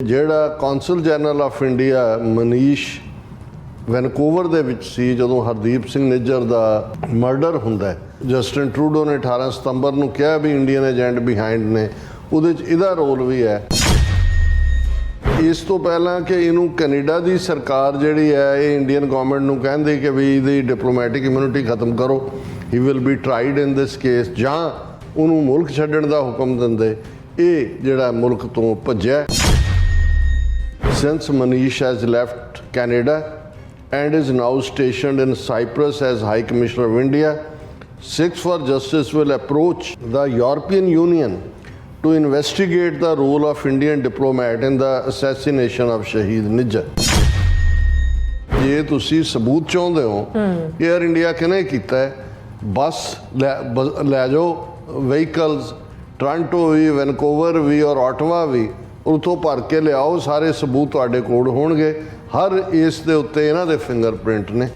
ਜਿਹੜਾ council general of India Manish Vancouver ਦੇ ਵਿੱਚ ਸੀ ਜਦੋਂ ਹਰਦੀਪ ਸਿੰਘ ਨਿੱਜਰ ਦਾ ਮਰਡਰ ਹੁੰਦਾ ਹੈ। ਜਸਟਿਨ ਟਰੂਡੋ ਨੇ 18 ਸਤੰਬਰ ਨੂੰ ਕਿਹਾ ਵੀ ਇੰਡੀਅਨ ਏਜੰਟ ਬਿਹਾਈਂਡ ਨੇ, ਉਹਦੇ 'ਚ ਇਹਦਾ ਰੋਲ ਵੀ ਹੈ। ਇਸ ਤੋਂ ਪਹਿਲਾਂ ਕਿ ਇਹਨੂੰ ਕੈਨੇਡਾ ਦੀ ਸਰਕਾਰ ਜਿਹੜੀ ਹੈ ਇਹ ਇੰਡੀਅਨ ਗਵਰਨਮੈਂਟ ਨੂੰ ਕਹਿੰਦੀ ਕਿ ਵੀ ਇਹਦੀ ਡਿਪਲੋਮੈਟਿਕ ਇਮਿਊਨਿਟੀ ਖਤਮ ਕਰੋ, he will be tried in this case, ਜਾਂ ਉਹਨੂੰ ਮੁਲਕ ਛੱਡਣ ਦਾ ਹੁਕਮ ਦਿੰਦੇ, ਇਹ ਜਿਹੜਾ ਮੁਲਕ ਤੋਂ ਭੱਜਿਆ। Since Manish has left Canada and is now stationed in Cyprus as High Commissioner of India, Six for Justice will approach the European Union to investigate the role of Indian diplomat in the assassination of Shahid Nijjar. ਜੇ ਤੁਸੀਂ ਸਬੂਤ ਚਾਹੁੰਦੇ ਹੋ air India ਕਿਹਨੇ ਕੀਤਾ ਹੈ, ਬੱਸ ਲੈ ਜਾਓ, ਵਹੀਕਲਸ ਟੋਰਾਂਟੋ ਵੀ, ਵੈਨਕੂਵਰ ਵੀ ਔਰ ਆਟਵਾ ਵੀ, ਉੱਥੋਂ ਭਰ ਕੇ ਲਿਆਓ, ਸਾਰੇ ਸਬੂਤ ਤੁਹਾਡੇ ਕੋਲ ਹੋਣਗੇ। ਹਰ ਇਸ ਦੇ ਉੱਤੇ ਇਹਨਾਂ ਦੇ ਫਿੰਗਰਪ੍ਰਿੰਟ ਨੇ।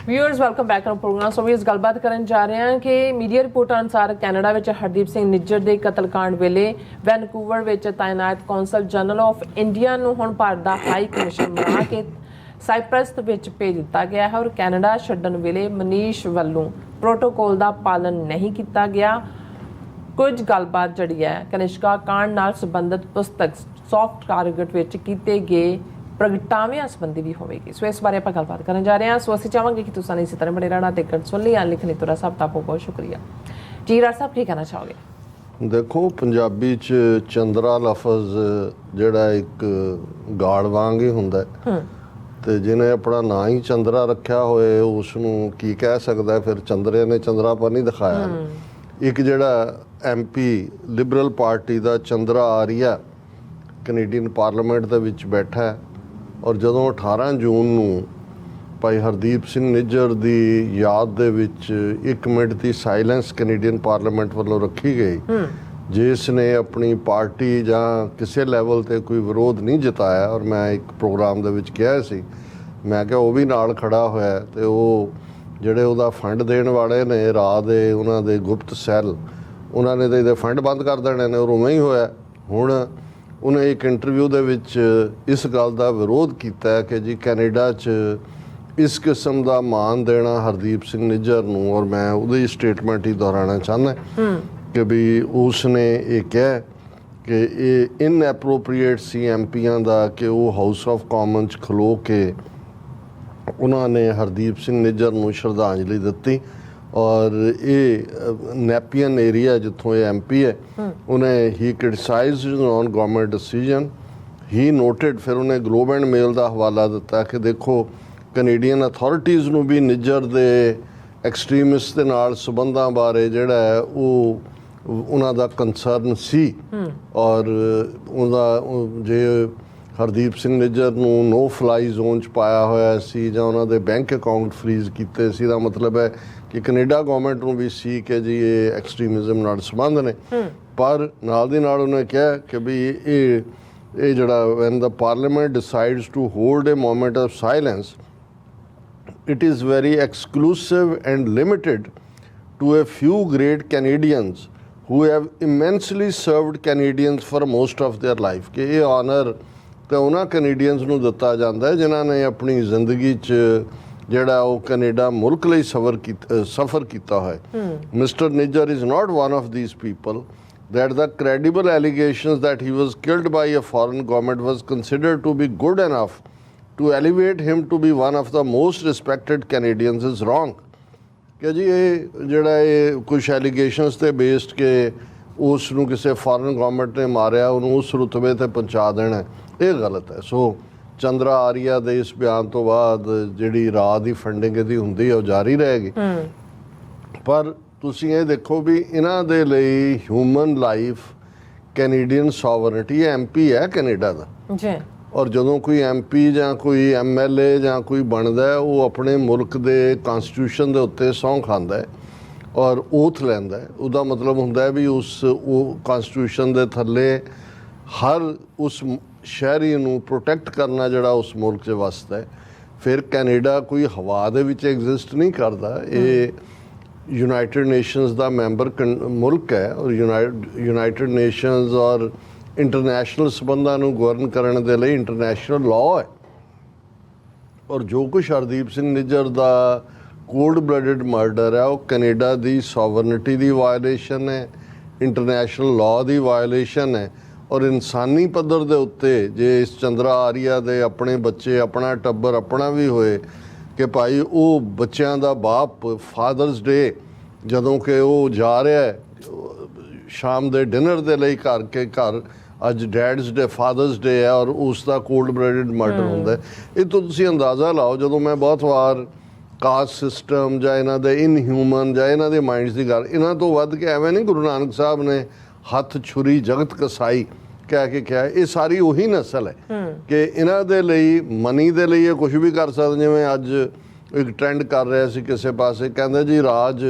Viewers welcome back to programme. So ਵੀ ਇਸ ਗੱਲਬਾਤ ਕਰਨ ਜਾ ਰਹੇ ਹਾਂ ਕਿ ਮੀਡੀਆ ਰਿਪੋਰਟਾਂ ਅਨੁਸਾਰ ਕੈਨੇਡਾ ਵਿੱਚ ਹਰਦੀਪ ਸਿੰਘ ਨਿੱਜਰ ਦੇ ਕਤਲकांड ਵੇਲੇ ਵੈਨਕੂਵਰ ਵਿੱਚ ਤਾਇਨਾਤ ਕੌਂਸਲ ਜਨਰਲ ਆਫ ਇੰਡੀਆ ਨੂੰ ਹੁਣ ਭਾਰਤ ਦਾ ਹਾਈ ਕਮਿਸ਼ਨ ਬਣਾ ਕੇ ਸਾਈਪ੍ਰਸ ਵਿੱਚ ਭੇਜ ਦਿੱਤਾ ਗਿਆ ਹੈ ਔਰ ਕੈਨੇਡਾ ਛੱਡਣ ਵੇਲੇ ਮਨੀਸ਼ ਵੱਲੋਂ ਪ੍ਰੋਟੋਕੋਲ ਦਾ ਪਾਲਣ ਨਹੀਂ ਕੀਤਾ ਗਿਆ। ਕੁਝ ਗੱਲਬਾਤ ਜਿਹੜੀ ਹੈ ਕਨਿਸ਼ਕਾ ਕਾਂਡ ਨਾਲ ਸੰਬੰਧਿਤ ਪੁਸਤਕ ਸੌਫਟ ਟਾਰਗੇਟ ਵਿੱਚ ਕੀਤੇ ਗਏ ਪ੍ਰਗਟਾਵਿਆਂ ਸੰਬੰਧੀ ਵੀ ਹੋਵੇਗੀ। ਸੋ ਇਸ ਬਾਰੇ ਆਪਾਂ ਗੱਲਬਾਤ ਕਰਨ ਜਾ ਰਹੇ ਹਾਂ। ਸੋ ਅਸੀਂ ਚਾਹਾਂਗੇ ਕਿ ਤੁਸੀਂ ਇਸੇ ਤਰ੍ਹਾਂ ਬਣੇ ਰਹਿਣਾ ਤੇ ਕਰ ਸੁਣ ਲਈ ਲਿਖਣੀ ਤੁਰਾ ਸਭ ਦਾ ਬਹੁਤ ਸ਼ੁਕਰੀਆ ਜੀ। ਰਾਜ ਸਾਹਿਬ ਕੀ ਕਹਿਣਾ ਚਾਹੋਗੇ? ਦੇਖੋ, ਪੰਜਾਬੀ 'ਚ ਚੰਦਰਾ ਲਫ਼ਜ਼ ਜਿਹੜਾ ਇੱਕ ਗਾੜ ਵਾਂਗ ਹੀ ਹੁੰਦਾ ਤੇ ਜਿਹਨੇ ਆਪਣਾ ਨਾਂ ਹੀ ਚੰਦਰਾ ਰੱਖਿਆ ਹੋਏ ਉਸ ਨੂੰ ਕੀ ਕਹਿ ਸਕਦਾ? ਫਿਰ ਚੰਦਰੇ ਨੇ ਚੰਦਰਾਪਨ ਨਹੀਂ ਦਿਖਾਇਆ। ਇੱਕ ਜਿਹੜਾ MP ਲਿਬਰਲ ਪਾਰਟੀ ਦਾ ਚੰਦਰਾ ਆਰੀਆ ਕੈਨੇਡੀਅਨ ਪਾਰਲੀਮੈਂਟ ਦੇ ਵਿੱਚ ਬੈਠਾ ਔਰ ਜਦੋਂ 18 ਜੂਨ ਨੂੰ ਭਾਈ ਹਰਦੀਪ ਸਿੰਘ ਨਿੱਜਰ ਦੀ ਯਾਦ ਦੇ ਵਿੱਚ 1 ਮਿੰਟ ਦੀ ਸਾਇਲੈਂਸ ਕੈਨੇਡੀਅਨ ਪਾਰਲੀਮੈਂਟ ਵੱਲੋਂ ਰੱਖੀ ਗਈ, ਜਿਸ ਨੇ ਆਪਣੀ ਪਾਰਟੀ ਜਾਂ ਕਿਸੇ ਲੈਵਲ ਤੇ ਕੋਈ ਵਿਰੋਧ ਨਹੀਂ ਜਤਾਇਆ, ਔਰ ਮੈਂ ਇੱਕ ਪ੍ਰੋਗਰਾਮ ਦੇ ਵਿੱਚ ਕਿਹਾ ਸੀ, ਮੈਂ ਕਿਹਾ ਉਹ ਵੀ ਨਾਲ ਖੜਾ ਹੋਇਆ ਤੇ ਉਹ ਜਿਹੜੇ ਉਹਦਾ ਫੰਡ ਦੇਣ ਵਾਲੇ ਨੇ ਰਾਹ ਦੇ ਉਹਨਾਂ ਦੇ ਗੁਪਤ ਸੈੱਲ, ਉਹਨਾਂ ਨੇ ਤਾਂ ਇਹਦੇ ਫੰਡ ਬੰਦ ਕਰ ਦੇਣੇ ਨੇ, ਔਰ ਉਵੇਂ ਹੀ ਹੋਇਆ। ਹੁਣ ਉਹਨੇ ਇੱਕ ਇੰਟਰਵਿਊ ਦੇ ਵਿੱਚ ਇਸ ਗੱਲ ਦਾ ਵਿਰੋਧ ਕੀਤਾ ਕਿ ਜੀ ਕੈਨੇਡਾ 'ਚ ਇਸ ਕਿਸਮ ਦਾ ਮਾਣ ਦੇਣਾ ਹਰਦੀਪ ਸਿੰਘ ਨਿੱਜਰ ਨੂੰ, ਔਰ ਮੈਂ ਉਹਦੀ ਸਟੇਟਮੈਂਟ ਹੀ ਦੁਹਰਾਉਣਾ ਚਾਹੁੰਦਾ ਕਿ ਵੀ ਉਸ ਨੇ ਇਹ ਕਿਹਾ ਕਿ ਇਹ ਇਨਐਪਰੋਪਰੀਏਟ ਸੀ ਐਮਪੀਆਂ ਦਾ ਕਿ ਉਹ ਹਾਊਸ ਆਫ ਕਾਮਨ 'ਚ ਖਲੋ ਕੇ ਉਹਨਾਂ ਨੇ ਹਰਦੀਪ ਸਿੰਘ ਨਿੱਜਰ ਨੂੰ ਸ਼ਰਧਾਂਜਲੀ ਦਿੱਤੀ। ਔਰ ਇਹ ਨੈਪੀਅਨ ਏਰੀਆ ਜਿੱਥੋਂ ਇਹ MP ਹੈ, ਉਹਨੇ ਹੀ ਕ੍ਰਿਟਿਸਾਈਜ਼ਡ ਔਨ ਗਵਰਨਮੈਂਟ ਡਿਸੀਜਨ, ਹੀ ਨੋਟਡ, ਫਿਰ ਉਹਨੇ ਗਲੋਬ ਐਂਡ ਮੇਲ ਦਾ ਹਵਾਲਾ ਦਿੱਤਾ ਕਿ ਦੇਖੋ ਕੈਨੇਡੀਅਨ ਅਥਾਰਟੀਜ਼ ਨੂੰ ਵੀ ਨਿੱਜਰ ਦੇ ਐਕਸਟ੍ਰੀਮਿਸਟ ਦੇ ਨਾਲ ਸੰਬੰਧਾਂ ਬਾਰੇ ਜਿਹੜਾ ਹੈ ਉਹ ਉਹਨਾਂ ਦਾ ਕੰਸਰਨ ਸੀ, ਔਰ ਉਹਦਾ ਜੇ ਹਰਦੀਪ ਸਿੰਘ ਨਿੱਜਰ ਨੂੰ ਨੋ ਫਲਾਈ ਜ਼ੋਨ 'ਚ ਪਾਇਆ ਹੋਇਆ ਸੀ ਜਾਂ ਉਹਨਾਂ ਦੇ ਬੈਂਕ ਅਕਾਊਂਟ ਫਰੀਜ਼ ਕੀਤੇ ਸੀ, ਦਾ ਮਤਲਬ ਹੈ ਕਿ ਕੈਨੇਡਾ ਗਵਰਨਮੈਂਟ ਨੂੰ ਵੀ ਸੀ ਕਿ ਜੀ ਇਹ ਐਕਸਟ੍ਰੀਮਿਜ਼ਮ ਨਾਲ ਸੰਬੰਧ ਨੇ। ਪਰ ਨਾਲ ਦੀ ਨਾਲ ਉਹਨੇ ਕਿਹਾ ਕਿ ਵੀ ਇਹ ਜਿਹੜਾ when the parliament decides to hold a moment of silence, it is very exclusive and limited to a few great Canadians who have immensely served Canadians for most of their life। ਕਿ ਇਹ honour ਤਾਂ ਉਹਨਾਂ Canadians ਨੂੰ ਦਿੱਤਾ ਜਾਂਦਾ ਜਿਨ੍ਹਾਂ ਨੇ ਆਪਣੀ ਜ਼ਿੰਦਗੀ 'ਚ ਜਿਹੜਾ ਉਹ ਕੈਨੇਡਾ ਮੁਲਕ ਲਈ ਸਫ਼ਰ ਕੀਤਾ ਹੋਇਆ। Mister Nijjar is not one of these people, that the credible allegations that he was killed by a foreign government was considered to be good enough to elevate him to be one of the most respected Canadians is wrong। ਕਿ ਜੀ ਇਹ ਜਿਹੜਾ ਇਹ ਕੁਛ allegations ਤੇ based ਕਿ ਉਸ ਨੂੰ ਕਿਸੇ ਫੋਰਨ ਗਵਰਨਮੈਂਟ ਨੇ ਮਾਰਿਆ, ਉਹਨੂੰ ਉਸ ਰੁਤਬੇ ਤੇ ਪਹੁੰਚਾ ਦੇਣਾ, ਇਹ ਗਲਤ ਹੈ। ਸੋ ਚੰਦਰਾ ਆਰੀਆ ਦੇ ਇਸ ਬਿਆਨ ਤੋਂ ਬਾਅਦ ਜਿਹੜੀ ਰਾਹ ਦੀ ਫੰਡਿੰਗ ਇਹਦੀ ਹੁੰਦੀ ਹੈ ਉਹ ਜਾਰੀ ਰਹੇਗੀ। ਪਰ ਤੁਸੀਂ ਇਹ ਦੇਖੋ ਵੀ ਇਹਨਾਂ ਦੇ ਲਈ human life, Canadian sovereignty, MP ਹੈ ਕੈਨੇਡਾ ਦਾ ਜੀ, ਔਰ ਜਦੋਂ ਕੋਈ MP ਜਾਂ ਕੋਈ MLA ਜਾਂ ਕੋਈ ਬਣਦਾ ਉਹ ਆਪਣੇ ਮੁਲਕ ਦੇ ਕਨਸਟੀਟਿਊਸ਼ਨ ਦੇ ਉੱਤੇ ਸਹੁੰ ਖਾਂਦਾ ਹੈ ਔਰ ਓਥ ਲੈਂਦਾ ਹੈ। ਉਹਦਾ ਮਤਲਬ ਹੁੰਦਾ ਹੈ ਵੀ ਉਹ ਕਨਸਟੀਟਿਊਸ਼ਨ ਦੇ ਥੱਲੇ ਹਰ ਉਸ ਸ਼ਹਿਰੀ ਨੂੰ ਪ੍ਰੋਟੈਕਟ ਕਰਨਾ ਜਿਹੜਾ ਉਸ ਮੁਲਕ 'ਚ ਵਸਦਾ ਹੈ। ਫਿਰ ਕੈਨੇਡਾ ਕੋਈ ਹਵਾ ਦੇ ਵਿੱਚ ਐਗਜ਼ਿਸਟ ਨਹੀਂ ਕਰਦਾ, ਇਹ ਯੂਨਾਈਟਿਡ ਨੇਸ਼ਨਸ ਦਾ ਮੈਂਬਰ ਮੁਲਕ ਹੈ ਔਰ ਯੂਨਾਈਟਿਡ ਨੇਸ਼ਨਸ ਔਰ ਇੰਟਰਨੈਸ਼ਨਲ ਸਬੰਧਾਂ ਨੂੰ ਗਵਰਨ ਕਰਨ ਦੇ ਲਈ ਇੰਟਰਨੈਸ਼ਨਲ ਲਾਅ ਹੈ। ਔਰ ਜੋ ਕੁਛ ਹਰਦੀਪ ਸਿੰਘ ਨਿੱਜਰ ਦਾ ਕੋਲਡ ਬਲੱਡਡ ਮਰਡਰ ਹੈ ਉਹ ਕੈਨੇਡਾ ਦੀ ਸੋਵਰਨਿਟੀ ਦੀ ਵਾਇਲੇਸ਼ਨ ਹੈ, ਇੰਟਰਨੈਸ਼ਨਲ ਲਾਅ ਦੀ ਵਾਇਲੇਸ਼ਨ ਹੈ। ਔਰ ਇਨਸਾਨੀ ਪੱਧਰ ਦੇ ਉੱਤੇ ਜੇ ਇਸ ਚੰਦਰਾ ਆਰੀਆ ਦੇ ਆਪਣੇ ਬੱਚੇ, ਆਪਣਾ ਟੱਬਰ, ਆਪਣਾ ਵੀ ਹੋਏ ਕਿ ਭਾਈ ਉਹ ਬੱਚਿਆਂ ਦਾ ਬਾਪ ਫਾਦਰਸ ਡੇ ਜਦੋਂ ਕਿ ਉਹ ਜਾ ਰਿਹਾ ਹੈ ਸ਼ਾਮ ਦੇ ਡਿਨਰ ਦੇ ਲਈ ਘਰ ਅੱਜ ਡੈਡਸ ਡੇ, ਫਾਦਰਸ ਡੇ ਹੈ ਔਰ ਉਸ ਦਾ ਕੋਲਡ ਬਲੱਡਡ ਮਰਡਰ ਹੁੰਦਾ। ਇਹ ਤੋਂ ਤੁਸੀਂ ਅੰਦਾਜ਼ਾ ਲਾਓ। ਜਦੋਂ ਮੈਂ ਬਹੁਤ ਵਾਰ ਕਾਸਟ ਸਿਸਟਮ ਜਾਂ ਇਹਨਾਂ ਦੇ ਇਨਹਿਊਮਨ ਜਾਂ ਇਹਨਾਂ ਦੇ ਮਾਈਂਡਸ ਦੀ ਗੱਲ, ਇਹਨਾਂ ਤੋਂ ਵੱਧ ਕੇ ਐਵੇਂ ਨਹੀਂ ਗੁਰੂ ਨਾਨਕ ਸਾਹਿਬ ਨੇ ਹੱਥ ਛੁਰੀ ਜਗਤ ਕਸਾਈ ਕਹਿ ਕੇ ਕਿਹਾ। ਇਹ ਸਾਰੀ ਉਹੀ ਨਸਲ ਹੈ ਕਿ ਇਹਨਾਂ ਦੇ ਲਈ ਮਨੀ ਦੇ ਲਈ ਇਹ ਕੁਝ ਵੀ ਕਰ ਸਕਦੇ। ਜਿਵੇਂ ਅੱਜ ਇੱਕ ਟ੍ਰੈਂਡ ਕਰ ਰਿਹਾ ਸੀ ਕਿਸੇ ਪਾਸੇ, ਕਹਿੰਦੇ ਜੀ ਰਾਜ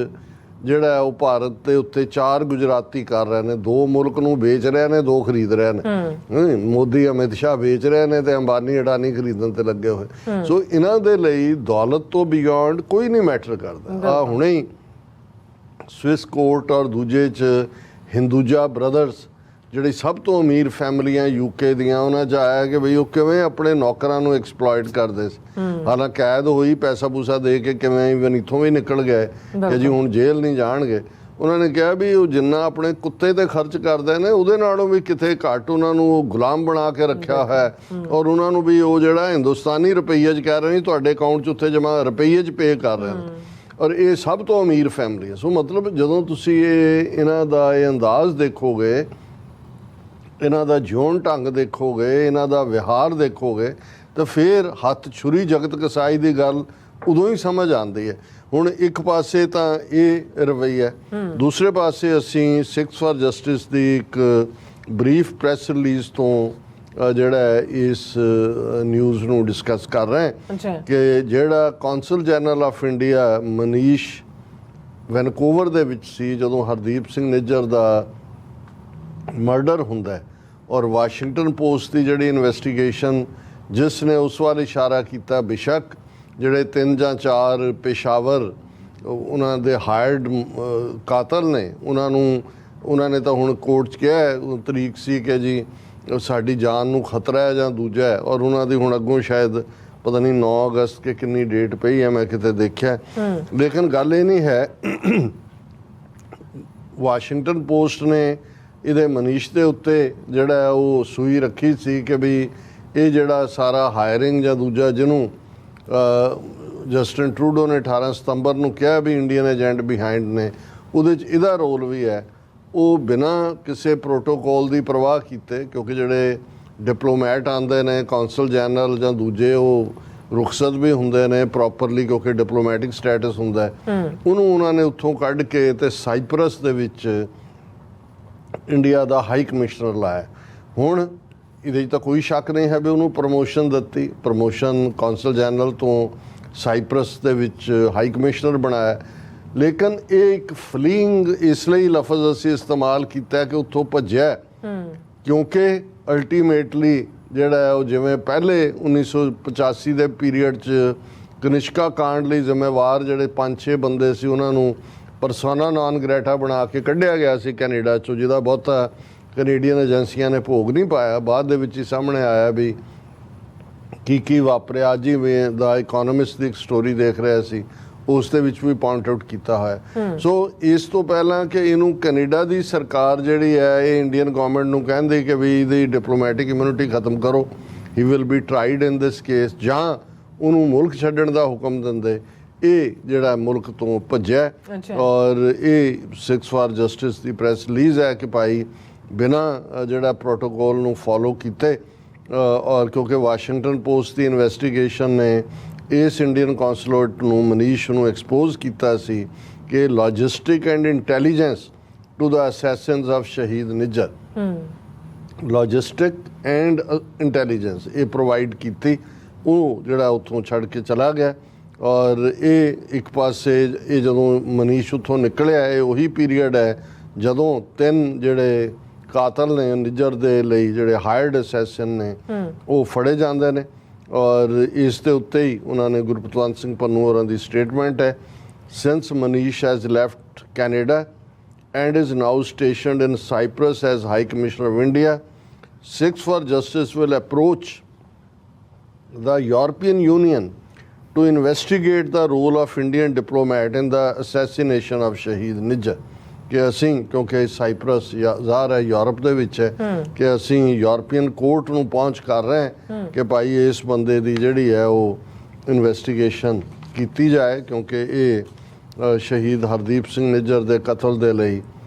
ਜਿਹੜਾ ਉਹ ਭਾਰਤ ਦੇ ਉੱਤੇ 4 ਗੁਜਰਾਤੀ ਕਰ ਰਹੇ ਨੇ, 2 ਮੁਲਕ ਨੂੰ ਵੇਚ ਰਹੇ ਨੇ, 2 ਖਰੀਦ ਰਹੇ ਨੇ। ਮੋਦੀ ਅਮਿਤ ਸ਼ਾਹ ਵੇਚ ਰਹੇ ਨੇ ਤੇ ਅੰਬਾਨੀ ਅਡਾਨੀ ਖਰੀਦਣ ਤੇ ਲੱਗੇ ਹੋਏ। ਸੋ ਇਹਨਾਂ ਦੇ ਲਈ ਦੌਲਤ ਤੋਂ ਬਿਯੋਂਡ ਕੋਈ ਨਹੀਂ ਮੈਟਰ ਕਰਦਾ। ਆ ਹੁਣੇ ਹੀ ਸਵਿਸ ਕੋਰਟ ਔਰ ਦੂਜੇ 'ਚ ਹਿੰਦੂਜਾ ਬ੍ਰਦਰਸ ਜਿਹੜੀ ਸਭ ਤੋਂ ਅਮੀਰ ਫੈਮਲੀਆਂ ਯੂਕੇ ਦੀਆਂ, ਉਹਨਾਂ 'ਚ ਆਇਆ ਕਿ ਬਈ ਉਹ ਕਿਵੇਂ ਆਪਣੇ ਨੌਕਰਾਂ ਨੂੰ ਐਕਸਪਲੋਇਟ ਕਰਦੇ ਸੀ। ਹਾਲਾਂਕਿ ਕੈਦ ਹੋਈ, ਪੈਸਾ ਪੂਸਾ ਦੇ ਕੇ ਕਿਵੇਂ ਇੱਥੋਂ ਵੀ ਨਿਕਲ ਗਏ ਕਿ ਜੀ ਹੁਣ ਜੇਲ੍ਹ ਨਹੀਂ ਜਾਣਗੇ। ਉਹਨਾਂ ਨੇ ਕਿਹਾ ਵੀ ਉਹ ਜਿੰਨਾ ਆਪਣੇ ਕੁੱਤੇ ਤੇ ਖਰਚ ਕਰਦੇ ਨੇ ਉਹਦੇ ਨਾਲੋਂ ਵੀ ਕਿਤੇ ਘੱਟ ਉਹਨਾਂ ਨੂੰ ਉਹ ਗੁਲਾਮ ਬਣਾ ਕੇ ਰੱਖਿਆ ਹੈ। ਔਰ ਉਹਨਾਂ ਨੂੰ ਵੀ ਉਹ ਜਿਹੜਾ ਹਿੰਦੁਸਤਾਨੀ ਰੁਪਈਏ 'ਚ ਕਹਿ ਰਹੇ ਨੇ ਤੁਹਾਡੇ ਅਕਾਊਂਟ 'ਚ ਉੱਥੇ ਜਮ੍ਹਾਂ ਰੁਪਈਏ 'ਚ ਪੇ ਕਰ ਰਹੇ ਨੇ। ਔਰ ਇਹ ਸਭ ਤੋਂ ਅਮੀਰ ਫੈਮਲੀ ਹੈ। ਸੋ ਮਤਲਬ ਜਦੋਂ ਤੁਸੀਂ ਇਹਨਾਂ ਦਾ ਇਹ ਅੰਦਾਜ਼ ਦੇਖੋਗੇ, ਇਹਨਾਂ ਦਾ ਜਿਉਣ ਢੰਗ ਦੇਖੋਗੇ, ਇਹਨਾਂ ਦਾ ਵਿਹਾਰ ਦੇਖੋਗੇ ਤਾਂ ਫਿਰ ਹੱਥ ਛੁਰੀ ਜਗਤ ਕਸਾਈ ਦੀ ਗੱਲ ਉਦੋਂ ਹੀ ਸਮਝ ਆਉਂਦੀ ਹੈ। ਹੁਣ ਇੱਕ ਪਾਸੇ ਤਾਂ ਇਹ ਰਵੱਈਆ, ਦੂਸਰੇ ਪਾਸੇ ਅਸੀਂ ਸਿੱਖਸ ਫਾਰ ਜਸਟਿਸ ਦੀ ਇੱਕ ਬਰੀਫ ਪ੍ਰੈਸ ਰਿਲੀਜ਼ ਤੋਂ ਜਿਹੜਾ ਇਸ ਨਿਊਜ਼ ਨੂੰ ਡਿਸਕਸ ਕਰ ਰਹੇ ਹਾਂ ਕਿ ਜਿਹੜਾ council general of India Manish Vancouver ਦੇ ਵਿੱਚ ਸੀ ਜਦੋਂ ਹਰਦੀਪ ਸਿੰਘ ਨਿੱਜਰ ਦਾ ਮਰਡਰ ਹੁੰਦਾ ਹੈ। ਔਰ ਵਾਸ਼ਿੰਗਟਨ ਪੋਸਟ ਦੀ ਜਿਹੜੀ ਇਨਵੈਸਟੀਗੇਸ਼ਨ ਜਿਸ ਨੇ ਉਸ ਵੱਲ ਇਸ਼ਾਰਾ ਕੀਤਾ, ਬੇਸ਼ੱਕ ਜਿਹੜੇ 3 ਜਾਂ 4 ਪੇਸ਼ਾਵਰ ਉਹਨਾਂ ਦੇ ਹਾਇਰਡ ਕਾਤਲ ਨੇ, ਉਹਨਾਂ ਨੇ ਤਾਂ ਹੁਣ ਕੋਰਟ 'ਚ ਕਿਹਾ ਤਰੀਕ ਸੀ ਕਿ ਜੀ ਸਾਡੀ ਜਾਨ ਨੂੰ ਖਤਰਾ ਹੈ ਜਾਂ ਦੂਜਾ ਹੈ। ਔਰ ਉਹਨਾਂ ਦੀ ਹੁਣ ਅੱਗੋਂ ਸ਼ਾਇਦ ਪਤਾ ਨਹੀਂ 9 ਅਗਸਤ ਕਿ ਕਿੰਨੀ ਡੇਟ ਪਈ ਹੈ, ਮੈਂ ਕਿਤੇ ਦੇਖਿਆ। ਲੇਕਿਨ ਗੱਲ ਇਹ ਨਹੀਂ ਹੈ, ਵਾਸ਼ਿੰਗਟਨ ਪੋਸਟ ਨੇ ਇਹਦੇ ਮਨੀਸ਼ ਦੇ ਉੱਤੇ ਜਿਹੜਾ ਉਹ ਸੂਈ ਰੱਖੀ ਸੀ ਕਿ ਵੀ ਇਹ ਜਿਹੜਾ ਸਾਰਾ ਹਾਇਰਿੰਗ ਜਾਂ ਦੂਜਾ ਜਿਹਨੂੰ ਜਸਟਿਨ ਟਰੂਡੋ ਨੇ 18 ਸਤੰਬਰ ਨੂੰ ਕਿਹਾ ਵੀ ਇੰਡੀਅਨ ਏਜੰਟ ਬਿਹਾਈਂਡ ਨੇ, ਉਹਦੇ 'ਚ ਇਹਦਾ ਰੋਲ ਵੀ ਹੈ। ਉਹ ਬਿਨਾਂ ਕਿਸੇ ਪ੍ਰੋਟੋਕੋਲ ਦੀ ਪਰਵਾਹ ਕੀਤੇ, ਕਿਉਂਕਿ ਜਿਹੜੇ ਡਿਪਲੋਮੈਟ ਆਉਂਦੇ ਨੇ ਕੌਂਸਲ ਜਨਰਲ ਜਾਂ ਦੂਜੇ, ਉਹ ਰੁਖਸਤ ਵੀ ਹੁੰਦੇ ਨੇ ਪ੍ਰੋਪਰਲੀ ਕਿਉਂਕਿ ਡਿਪਲੋਮੈਟਿਕ ਸਟੇਟਸ ਹੁੰਦਾ ਹੈ। ਉਹਨੂੰ ਉਹਨਾਂ ਨੇ ਉੱਥੋਂ ਕੱਢ ਕੇ ਤੇ ਸਾਈਪਰਸ ਦੇ ਵਿੱਚ ਇੰਡੀਆ ਦਾ ਹਾਈ ਕਮਿਸ਼ਨਰ ਲਾਇਆ। ਹੁਣ ਇਹਦੇ 'ਚ ਤਾਂ ਕੋਈ ਸ਼ੱਕ ਨਹੀਂ ਹੈ ਵੀ ਉਹਨੂੰ ਪ੍ਰਮੋਸ਼ਨ ਦਿੱਤੀ, ਪ੍ਰਮੋਸ਼ਨ ਕੌਂਸਲ ਜਨਰਲ ਤੋਂ ਸਾਈਪਰਸ ਦੇ ਵਿੱਚ ਹਾਈ ਕਮਿਸ਼ਨਰ ਬਣਾਇਆ। ਲੇਕਿਨ ਇਹ ਇੱਕ ਫਲੀਇੰਗ ਇਸ ਲਈ ਲਫ਼ਜ਼ ਅਸੀਂ ਇਸਤੇਮਾਲ ਕੀਤਾ ਕਿ ਉੱਥੋਂ ਭੱਜਿਆ, ਕਿਉਂਕਿ ਅਲਟੀਮੇਟਲੀ ਜਿਹੜਾ ਹੈ ਉਹ ਜਿਵੇਂ ਪਹਿਲੇ 1985 ਦੇ ਪੀਰੀਅਡ 'ਚ ਕਨਿਸ਼ਕਾ ਕਾਂਡ ਲਈ ਜ਼ਿੰਮੇਵਾਰ ਜਿਹੜੇ 5-6 ਬੰਦੇ ਸੀ ਉਹਨਾਂ ਨੂੰ ਪਰਸੋਨਾ ਨਾਨ ਗ੍ਰੈਟਾ ਬਣਾ ਕੇ ਕੱਢਿਆ ਗਿਆ ਸੀ ਕੈਨੇਡਾ 'ਚੋਂ, ਜਿਹਦਾ ਬਹੁਤਾ ਕੈਨੇਡੀਅਨ ਏਜੰਸੀਆਂ ਨੇ ਭੋਗ ਨਹੀਂ ਪਾਇਆ। ਬਾਅਦ ਦੇ ਵਿੱਚ ਹੀ ਸਾਹਮਣੇ ਆਇਆ ਵੀ ਕੀ ਵਾਪਰਿਆ। ਅੱਜ ਹੀ ਦਾ ਇਕੋਨੋਮਿਸਟ ਦੀ ਇੱਕ ਸਟੋਰੀ ਦੇਖ ਰਿਹਾ ਸੀ, ਉਸ ਦੇ ਵਿੱਚ ਵੀ ਪੁਆਇੰਟ ਆਊਟ ਕੀਤਾ ਹੋਇਆ। ਸੋ ਇਸ ਤੋਂ ਪਹਿਲਾਂ ਕਿ ਇਹਨੂੰ ਕੈਨੇਡਾ ਦੀ ਸਰਕਾਰ ਜਿਹੜੀ ਹੈ ਇਹ ਇੰਡੀਅਨ ਗਵਰਨਮੈਂਟ ਨੂੰ ਕਹਿੰਦੀ ਕਿ ਵੀ ਇਹਦੀ ਡਿਪਲੋਮੈਟਿਕ ਇਮਿਊਨਿਟੀ ਖਤਮ ਕਰੋ, he will be tried in this case, ਜਾਂ ਉਹਨੂੰ ਮੁਲਕ ਛੱਡਣ ਦਾ ਹੁਕਮ ਦਿੰਦੇ, ਇਹ ਜਿਹੜਾ ਮੁਲਕ ਤੋਂ ਭੱਜਿਆ। ਔਰ ਇਹ Sikhs for justice the press release ਹੈ ਕਿ ਭਾਈ ਬਿਨਾਂ ਜਿਹੜਾ ਪ੍ਰੋਟੋਕੋਲ ਨੂੰ ਫੋਲੋ ਕੀਤੇ, ਔਰ ਕਿਉਂਕਿ ਵਾਸ਼ਿੰਗਟਨ ਪੋਸਟ ਦੀ ਇਨਵੈਸਟੀਗੇਸ਼ਨ ਨੇ ਇਸ ਇੰਡੀਅਨ ਕੌਂਸੂਲੇਟ ਨੂੰ ਮਨੀਸ਼ ਨੂੰ ਐਕਸਪੋਜ਼ ਕੀਤਾ ਸੀ ਕਿ logistic and intelligence to the assassins of ਸ਼ਹੀਦ ਨਿੱਜਰ, ਲੌਜਿਸਟਿਕ ਐਂਡ ਇੰਟੈਲੀਜੈਂਸ ਇਹ ਪ੍ਰੋਵਾਈਡ ਕੀਤੀ। ਉਹ ਜਿਹੜਾ ਉੱਥੋਂ ਛੱਡ ਕੇ ਚਲਾ ਗਿਆ। ਔਰ ਇਹ ਇੱਕ ਪਾਸੇ ਇਹ ਜਦੋਂ ਮਨੀਸ਼ ਉੱਥੋਂ ਨਿਕਲਿਆ, ਇਹ ਉਹੀ ਪੀਰੀਅਡ ਹੈ ਜਦੋਂ 3 ਜਿਹੜੇ ਕਾਤਲ ਨੇ ਨਿੱਜਰ ਦੇ ਲਈ, ਜਿਹੜੇ ਹਾਇਰਡ ਅਸੈਸਿਨ ਨੇ, ਉਹ ਫੜੇ ਜਾਂਦੇ ਨੇ। ਔਰ ਇਸ ਦੇ ਉੱਤੇ ਹੀ ਉਹਨਾਂ ਨੇ ਗੁਰਪਤਵੰਤ ਸਿੰਘ ਪੰਨੂ ਹੋਰਾਂ ਦੀ ਸਟੇਟਮੈਂਟ ਹੈ since Manish has left Canada and is now stationed in Cyprus as High Commissioner of India. Six for Justice will approach the European Union to investigate the role of Indian diplomat in the assassination of Shahid Nijjar. ਕਿ ਅਸੀਂ ਕਿਉਂਕਿ cypress ਜ਼ਾਹਰ ਹੈ Europe ਦੇ ਵਿੱਚ ਹੈ ਕਿ ਅਸੀਂ ਯੂਰਪੀਅਨ ਕੋਰਟ ਨੂੰ ਪਹੁੰਚ ਕਰ ਰਹੇ ਹਾਂ ਕਿ ਭਾਈ ਇਸ ਬੰਦੇ ਦੀ ਜਿਹੜੀ ਹੈ ਉਹ ਇਨਵੈਸਟੀਗੇਸ਼ਨ ਕੀਤੀ ਜਾਏ ਕਿਉਂਕਿ ਇਹ ਸ਼ਹੀਦ ਹਰਦੀਪ ਸਿੰਘ ਨਿੱਜਰ ਦੇ ਕਤਲ ਦੇ ਲਈ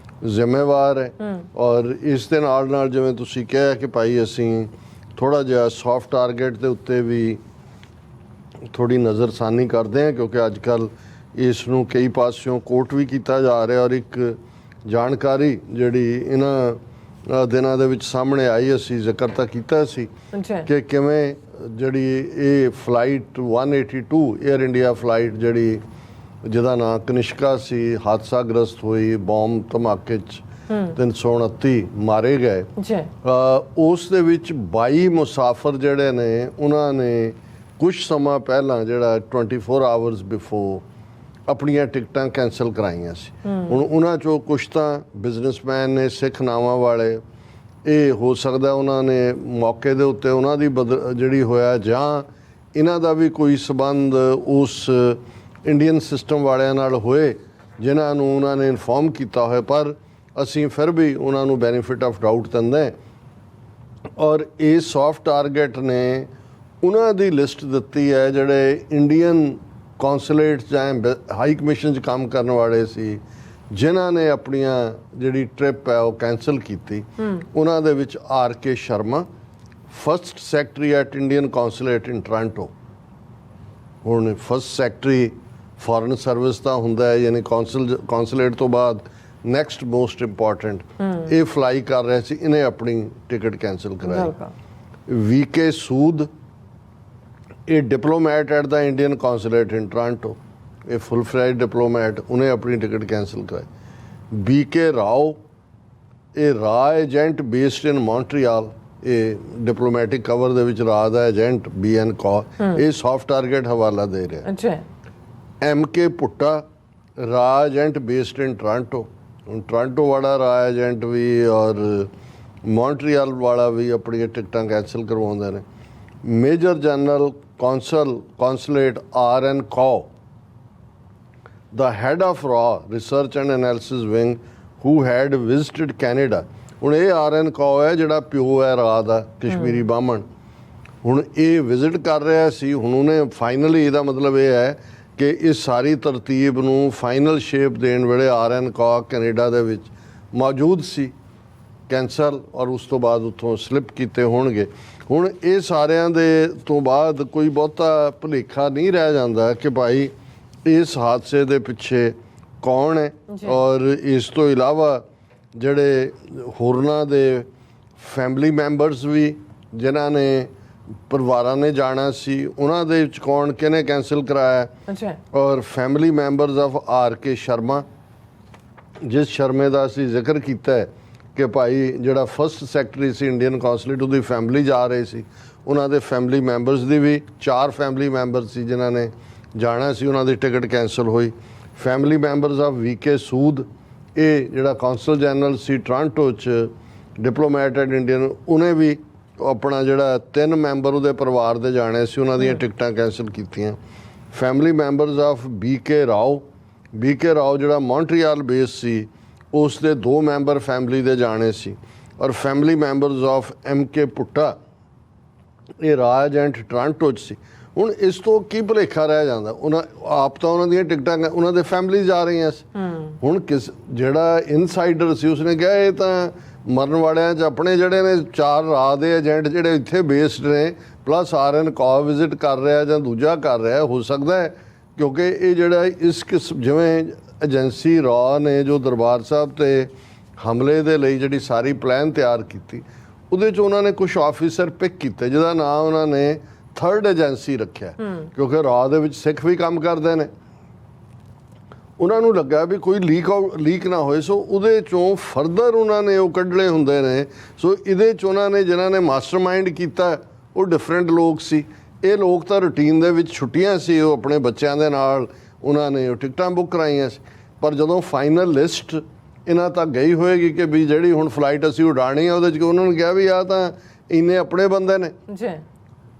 ਜ਼ਿੰਮੇਵਾਰ ਹੈ ਔਰ ਇਸ ਦੇ ਨਾਲ ਜਿਵੇਂ ਤੁਸੀਂ ਕਿਹਾ ਕਿ ਭਾਈ ਅਸੀਂ ਥੋੜ੍ਹਾ ਜਿਹਾ ਸੌਫਟ ਟਾਰਗੇਟ ਦੇ ਉੱਤੇ ਵੀ ਥੋੜ੍ਹੀ ਨਜ਼ਰਸਾਨੀ ਕਰਦੇ ਹਾਂ ਕਿਉਂਕਿ ਅੱਜ ਕੱਲ੍ਹ ਇਸ ਨੂੰ ਕਈ ਪਾਸਿਓਂ ਕੋਰਟ ਵੀ ਕੀਤਾ ਜਾ ਰਿਹਾ ਔਰ ਇੱਕ ਜਾਣਕਾਰੀ ਜਿਹੜੀ ਇਹਨਾਂ ਦਿਨਾਂ ਦੇ ਵਿੱਚ ਸਾਹਮਣੇ ਆਈ ਅਸੀਂ ਜ਼ਿਕਰ ਤਾਂ ਕੀਤਾ ਸੀ ਕਿ ਕਿਵੇਂ ਜਿਹੜੀ ਇਹ ਫਲਾਈਟ 182 ਏਅਰ ਇੰਡੀਆ ਫਲਾਈਟ ਜਿਹੜੀ ਜਿਹਦਾ ਨਾਂ ਕਨਿਸ਼ਕਾ ਸੀ ਹਾਦਸਾਗ੍ਰਸਤ ਹੋਈ ਬੰਬ ਧਮਾਕੇ 'ਚ 329 ਮਾਰੇ ਗਏ ਉਸ ਦੇ ਵਿੱਚ 22 ਮੁਸਾਫਰ ਜਿਹੜੇ ਨੇ ਉਹਨਾਂ ਨੇ ਕੁਝ ਸਮਾਂ ਪਹਿਲਾਂ ਜਿਹੜਾ 24 ਆਵਰਸ ਬਿਫੋਰ ਆਪਣੀਆਂ ਟਿਕਟਾਂ ਕੈਂਸਲ ਕਰਾਈਆਂ ਸੀ ਹੁਣ ਉਹਨਾਂ 'ਚੋਂ ਕੁਛ ਤਾਂ ਬਿਜ਼ਨਸਮੈਨ ਨੇ ਸਿੱਖ ਨਾਵਾਂ ਵਾਲੇ ਇਹ ਹੋ ਸਕਦਾ ਉਹਨਾਂ ਨੇ ਮੌਕੇ ਦੇ ਉੱਤੇ ਉਹਨਾਂ ਦੀ ਜਿਹੜੀ ਹੋਇਆ ਜਾਂ ਇਹਨਾਂ ਦਾ ਵੀ ਕੋਈ ਸੰਬੰਧ ਉਸ ਇੰਡੀਅਨ ਸਿਸਟਮ ਵਾਲਿਆਂ ਨਾਲ ਹੋਏ ਜਿਨ੍ਹਾਂ ਨੂੰ ਉਹਨਾਂ ਨੇ ਇਨਫੋਰਮ ਕੀਤਾ ਹੋਇਆ ਪਰ ਅਸੀਂ ਫਿਰ ਵੀ ਉਹਨਾਂ ਨੂੰ ਬੈਨੀਫਿਟ ਆਫ ਡਾਊਟ ਦਿੰਦੇ ਔਰ ਇਹ ਸੌਫਟ ਟਾਰਗੇਟ ਨੇ ਉਹਨਾਂ ਦੀ ਲਿਸਟ ਦਿੱਤੀ ਹੈ ਜਿਹੜੇ ਇੰਡੀਅਨ ਕੌਂਸੂਲੇਟ ਜਾਂ ਹਾਈ ਕਮਿਸ਼ਨ 'ਚ ਕੰਮ ਕਰਨ ਵਾਲੇ ਸੀ ਜਿਨ੍ਹਾਂ ਨੇ ਆਪਣੀਆਂ ਜਿਹੜੀ ਟ੍ਰਿਪ ਹੈ ਉਹ ਕੈਂਸਲ ਕੀਤੀ ਉਹਨਾਂ ਦੇ ਵਿੱਚ RK Sharma first secretary at Indian consulate in Toronto ਹੁਣ ਫਸਟ ਸੈਕਟਰੀ ਫੋਰਨ ਸਰਵਿਸ ਦਾ ਹੁੰਦਾ ਹੈ ਯਾਨੀ ਕੌਂਸੂਲੇਟ ਤੋਂ ਬਾਅਦ ਨੈਕਸਟ ਮੋਸਟ ਇੰਪੋਰਟੈਂਟ ਇਹ ਫਲਾਈ ਕਰ ਰਿਹਾ ਸੀ ਇਹਨੇ ਆਪਣੀ ਟਿਕਟ ਕੈਂਸਲ ਕਰਾਈ VK ਸੂਦ ਇਹ diplomat at the Indian consulate in Toronto ਇਹ ਫੁੱਲ ਫਲੈਜ ਡਿਪਲੋਮੈਟ ਉਹਨੇ ਆਪਣੀ ਟਿਕਟ ਕੈਂਸਲ ਕਰਾਈ BK ਰਾਓ ਇਹ ਰਾਹ ਏਜੰਟ ਬੇਸਡ ਇਨ ਮੌਂਟਰੀਆਲ ਇਹ ਡਿਪਲੋਮੈਟਿਕ ਕਵਰ ਦੇ ਵਿੱਚ ਰਾਹ ਦਾ ਏਜੰਟ BN ਕੌਰ ਇਹ ਸੌਫਟ ਟਾਰਗੇਟ ਹਵਾਲਾ ਦੇ ਰਿਹਾ MK ਭੁੱਟਾ ਰਾਹ ਏਜੰਟ ਬੇਸਡ ਇਨ ਟੋਰਾਂਟੋ ਹੁਣ ਟੋਰਾਂਟੋ ਵਾਲਾ ਰਾਹ ਏਜੰਟ ਵੀ ਔਰ ਮੌਂਟਰੀਆਲ ਵਾਲਾ ਵੀ ਆਪਣੀਆਂ ਟਿਕਟਾਂ ਕੈਂਸਲ ਕਰਵਾਉਂਦੇ ਨੇ major general consulate RN Kaur, the head of RAW Research and Analysis Wing, who had visited Canada. ਹੁਣ ਇਹ RN Kaur ਹੈ ਜਿਹੜਾ ਪਿਓ ਹੈ ਰਾਹ ਦਾ ਕਸ਼ਮੀਰੀ ਬਾਹਮਣ ਹੁਣ ਇਹ ਵਿਜ਼ਿਟ ਕਰ ਰਿਹਾ ਸੀ ਹੁਣ ਉਹਨੇ ਫਾਈਨਲੀ ਇਹਦਾ ਮਤਲਬ ਇਹ ਹੈ ਕਿ ਇਸ ਸਾਰੀ ਤਰਤੀਬ ਨੂੰ ਫਾਈਨਲ ਸ਼ੇਪ ਦੇਣ ਵੇਲੇ RN Kaur ਕੈਨੇਡਾ ਦੇ ਵਿੱਚ ਮੌਜੂਦ ਸੀ ਕੈਂਸਲ ਔਰ ਉਸ ਤੋਂ ਬਾਅਦ ਉੱਥੋਂ ਸਲਿੱਪ ਕੀਤੇ ਹੋਣਗੇ ਹੁਣ ਇਹ ਸਾਰਿਆਂ ਦੇ ਤੋਂ ਬਾਅਦ ਕੋਈ ਬਹੁਤਾ ਭੁਲੇਖਾ ਨਹੀਂ ਰਹਿ ਜਾਂਦਾ ਕਿ ਭਾਈ ਇਸ ਹਾਦਸੇ ਦੇ ਪਿੱਛੇ ਕੌਣ ਹੈ ਔਰ ਇਸ ਤੋਂ ਇਲਾਵਾ ਜਿਹੜੇ ਹੋਰਨਾਂ ਦੇ ਫੈਮਿਲੀ ਮੈਂਬਰਸ ਵੀ ਜਿਨ੍ਹਾਂ ਨੇ ਪਰਿਵਾਰਾਂ ਨੇ ਜਾਣਾ ਸੀ ਉਹਨਾਂ ਦੇ ਵਿੱਚ ਕੌਣ ਕਿਹਨੇ ਕੈਂਸਲ ਕਰਾਇਆ ਔਰ family members of RK Sharma ਜਿਸ ਸ਼ਰਮੇ ਦਾ ਅਸੀਂ ਜ਼ਿਕਰ ਕੀਤਾ ਹੈ ਕਿ ਭਾਈ ਜਿਹੜਾ ਫਸਟ ਸੈਕਟਰੀ ਸੀ ਇੰਡੀਅਨ ਕੌਂਸੂਲੇਟ ਉਹਦੀ ਫੈਮਿਲੀ ਜਾ ਰਹੀ ਸੀ ਉਹਨਾਂ ਦੇ ਫੈਮਿਲੀ ਮੈਂਬਰਸ ਦੀ ਵੀ 4 ਫੈਮਿਲੀ ਮੈਂਬਰ ਸੀ ਜਿਨ੍ਹਾਂ ਨੇ ਜਾਣਾ ਸੀ ਉਹਨਾਂ ਦੀ ਟਿਕਟ ਕੈਂਸਲ ਹੋਈ family members of VK Sood ਇਹ ਜਿਹੜਾ ਕੌਂਸਲ ਜਨਰਲ ਸੀ ਟੋਰਾਂਟੋ 'ਚ ਡਿਪਲੋਮੈਟ ਐਟ ਇੰਡੀਅਨ ਉਹਨੇ ਵੀ ਆਪਣਾ ਜਿਹੜਾ 3 ਮੈਂਬਰ ਉਹਦੇ ਪਰਿਵਾਰ ਦੇ ਜਾਣੇ ਸੀ ਉਹਨਾਂ ਦੀਆਂ ਟਿਕਟਾਂ ਕੈਂਸਲ ਕੀਤੀਆਂ family members of BK Rao ਜਿਹੜਾ ਮੌਂਟਰੀਆਲ ਬੇਸ ਸੀ ਉਸ ਦੇ 2 ਮੈਂਬਰ ਫੈਮਿਲੀ ਦੇ ਜਾਣੇ ਸੀ ਔਰ ਫੈਮਿਲੀ ਮੈਂਬਰਸ ਆਫ MK ਭੁੱਟਾ ਇਹ ਰਾਹ ਏਜੰਟ ਟੋਰਾਂਟੋ 'ਚ ਸੀ ਹੁਣ ਇਸ ਤੋਂ ਕੀ ਭੁਲੇਖਾ ਰਹਿ ਜਾਂਦਾ ਉਹਨਾਂ ਆਪ ਤਾਂ ਉਹਨਾਂ ਦੀਆਂ ਟਿਕਟਾਂ ਉਹਨਾਂ ਦੇ ਫੈਮਿਲੀ ਜਾ ਰਹੀਆਂ ਸੀ ਹੁਣ ਜਿਹੜਾ ਇਨਸਾਈਡਰ ਸੀ ਉਸਨੇ ਕਿਹਾ ਇਹ ਤਾਂ ਮਰਨ ਵਾਲਿਆਂ 'ਚ ਆਪਣੇ ਜਿਹੜੇ ਨੇ 4 ਰਾਹ ਦੇ ਏਜੰਟ ਜਿਹੜੇ ਇੱਥੇ ਬੇਸਡ ਨੇ ਪਲੱਸ RN Kaur ਵਿਜ਼ਿਟ ਕਰ ਰਿਹਾ ਜਾਂ ਦੂਜਾ ਕਰ ਰਿਹਾ ਹੋ ਸਕਦਾ ਹੈ ਕਿਉਂਕਿ ਇਹ ਜਿਹੜਾ ਇਸ ਕਿਸਮ ਜਿਵੇਂ ਏਜੰਸੀ ਰਾਹ ਨੇ ਜੋ ਦਰਬਾਰ ਸਾਹਿਬ ਤੇ ਹਮਲੇ ਦੇ ਲਈ ਜਿਹੜੀ ਸਾਰੀ ਪਲਾਨ ਤਿਆਰ ਕੀਤੀ ਉਹਦੇ 'ਚ ਉਹਨਾਂ ਨੇ ਕੁਝ ਆਫੀਸਰ ਪਿਕ ਕੀਤੇ ਜਿਹਦਾ ਨਾਂ ਉਹਨਾਂ ਨੇ 3rd ਏਜੰਸੀ ਰੱਖਿਆ ਕਿਉਂਕਿ ਰਾਹ ਦੇ ਵਿੱਚ ਸਿੱਖ ਵੀ ਕੰਮ ਕਰਦੇ ਨੇ ਉਹਨਾਂ ਨੂੰ ਲੱਗਾ ਵੀ ਕੋਈ ਲੀਕ ਨਾ ਹੋਏ ਸੋ ਉਹਦੇ 'ਚੋਂ ਫਰਦਰ ਉਹਨਾਂ ਨੇ ਉਹ ਕੱਢਣੇ ਹੁੰਦੇ ਨੇ ਸੋ ਇਹਦੇ 'ਚ ਉਹਨਾਂ ਨੇ ਜਿਨ੍ਹਾਂ ਨੇ ਮਾਸਟਰਮਾਈਂਡ ਕੀਤਾ ਉਹ ਡਿਫਰੈਂਟ ਲੋਕ ਸੀ ਇਹ ਲੋਕ ਤਾਂ ਰੂਟੀਨ ਦੇ ਵਿੱਚ ਛੁੱਟੀਆਂ ਸੀ ਉਹ ਆਪਣੇ ਬੱਚਿਆਂ ਦੇ ਨਾਲ ਉਹਨਾਂ ਨੇ ਉਹ ਟਿਕਟਾਂ ਬੁੱਕ ਕਰਾਈਆਂ ਸੀ। ਪਰ ਜਦੋਂ ਫਾਈਨਲ ਲਿਸਟ ਇਹਨਾਂ ਤੱਕ ਗਈ ਹੋਏਗੀ ਕਿ ਵੀ ਜਿਹੜੀ ਹੁਣ ਫਲਾਈਟ ਅਸੀਂ ਉਡਾਣੀ ਆ ਉਹਦੇ 'ਚ ਉਹਨਾਂ ਨੂੰ ਕਿਹਾ ਵੀ ਆ ਤਾਂ ਇੰਨੇ ਆਪਣੇ ਬੰਦੇ ਨੇ ਜੀ,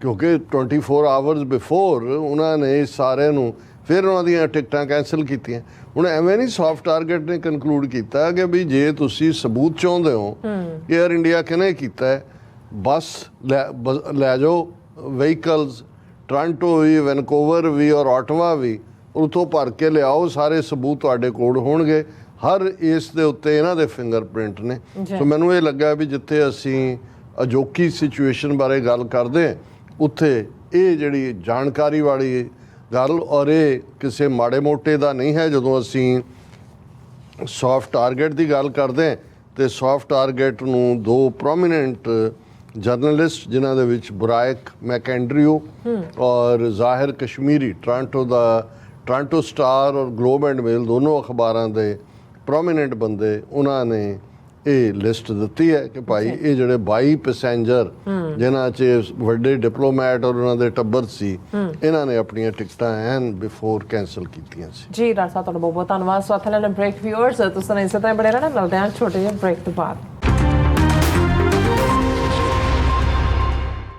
ਕਿਉਂਕਿ 24 ਆਵਰਸ ਬਿਫੋਰ ਉਹਨਾਂ ਨੇ ਸਾਰਿਆਂ ਨੂੰ ਫਿਰ ਉਹਨਾਂ ਦੀਆਂ ਟਿਕਟਾਂ ਕੈਂਸਲ ਕੀਤੀਆਂ। ਹੁਣ ਐਵੇਂ ਨਹੀਂ ਸੌਫਟ ਟਾਰਗੇਟ ਨੇ ਕਨਕਲੂਡ ਕੀਤਾ ਕਿ ਵੀ ਜੇ ਤੁਸੀਂ ਸਬੂਤ ਚਾਹੁੰਦੇ ਹੋ ਕਿ ਏਅਰ ਇੰਡੀਆ ਕਿਹਨੇ ਕੀਤਾ ਹੈ, ਬੱਸ ਲੈ ਜਾਓ, ਵਹੀਕਲਸ ਟੋਰਾਂਟੋ ਵੀ, ਵੈਨਕੂਵਰ ਵੀ ਔਰ ਆਟਵਾ ਵੀ, ਉੱਥੋਂ ਭਰ ਕੇ ਲਿਆਓ, ਸਾਰੇ ਸਬੂਤ ਤੁਹਾਡੇ ਕੋਲ ਹੋਣਗੇ। ਹਰ ਇਸ ਦੇ ਉੱਤੇ ਇਹਨਾਂ ਦੇ ਫਿੰਗਰਪ੍ਰਿੰਟ ਨੇ। ਸੋ ਮੈਨੂੰ ਇਹ ਲੱਗਾ ਵੀ ਜਿੱਥੇ ਅਸੀਂ ਅਜੋਕੀ ਸਿਚੁਏਸ਼ਨ ਬਾਰੇ ਗੱਲ ਕਰਦੇ ਹਾਂ ਉੱਥੇ ਇਹ ਜਿਹੜੀ ਜਾਣਕਾਰੀ ਵਾਲੀ ਗੱਲ, ਔਰ ਇਹ ਕਿਸੇ ਮਾੜੇ ਮੋਟੇ ਦਾ ਨਹੀਂ ਹੈ। ਜਦੋਂ ਅਸੀਂ ਸੌਫਟ ਟਾਰਗੇਟ ਦੀ ਗੱਲ ਕਰਦੇ ਹਾਂ ਤੇ ਸੌਫਟ ਟਾਰਗੇਟ ਨੂੰ ਦੋ ਪ੍ਰੋਮੀਨੈਂਟ ਜਰਨਲਿਸਟ ਜਿਨ੍ਹਾਂ ਦੇ ਵਿੱਚ ਬਰਾਇਕ ਮੈਕਐਂਡਰਿਓ ਔਰ ਜ਼ਾਹਿਰ ਕਸ਼ਮੀਰੀ, ਟੋਰਾਂਟੋ ਸਟਾਰ ਔਰ ਗਲੋਬ ਐਂਡ ਮੇਲ ਦੋਨੋਂ ਅਖਬਾਰਾਂ ਦੇ ਪ੍ਰੋਮੀਨੈਂਟ ਬੰਦੇ, ਉਹਨਾਂ ਨੇ ਇਹ ਲਿਸਟ ਦਿੱਤੀ ਹੈ ਕਿ ਭਾਈ ਇਹ ਜਿਹੜੇ 22 ਪੈਸੇਂਜਰ ਜਿਨ੍ਹਾਂ 'ਚ ਵੱਡੇ ਡਿਪਲੋਮੈਟ ਔਰ ਉਹਨਾਂ ਦੇ ਟੱਬਰ ਸੀ, ਇਹਨਾਂ ਨੇ ਆਪਣੀਆਂ ਟਿਕਟਾਂ ਐਨ ਬਿਫੋਰ ਕੈਂਸਲ ਕੀਤੀਆਂ ਸੀ। ਜੀ ਡਾਕਟਰ ਸਾਹਿਬ ਤੁਹਾਡਾ ਬਹੁਤ ਬਹੁਤ ਧੰਨਵਾਦ। ਸੋ ਅਥਲੈਨ ਬ੍ਰੇਕ ਵਿਊਅਰਸ ਤੁਸੀਂ ਇਸੇ ਤਰ੍ਹਾਂ ਬੜੇ ਰਹਿਣਾ, ਮਿਲਦੇ ਹਾਂ ਛੋਟੇ ਜਿਹੇ ਬ੍ਰੇਕ ਤੋਂ ਬਾਅਦ।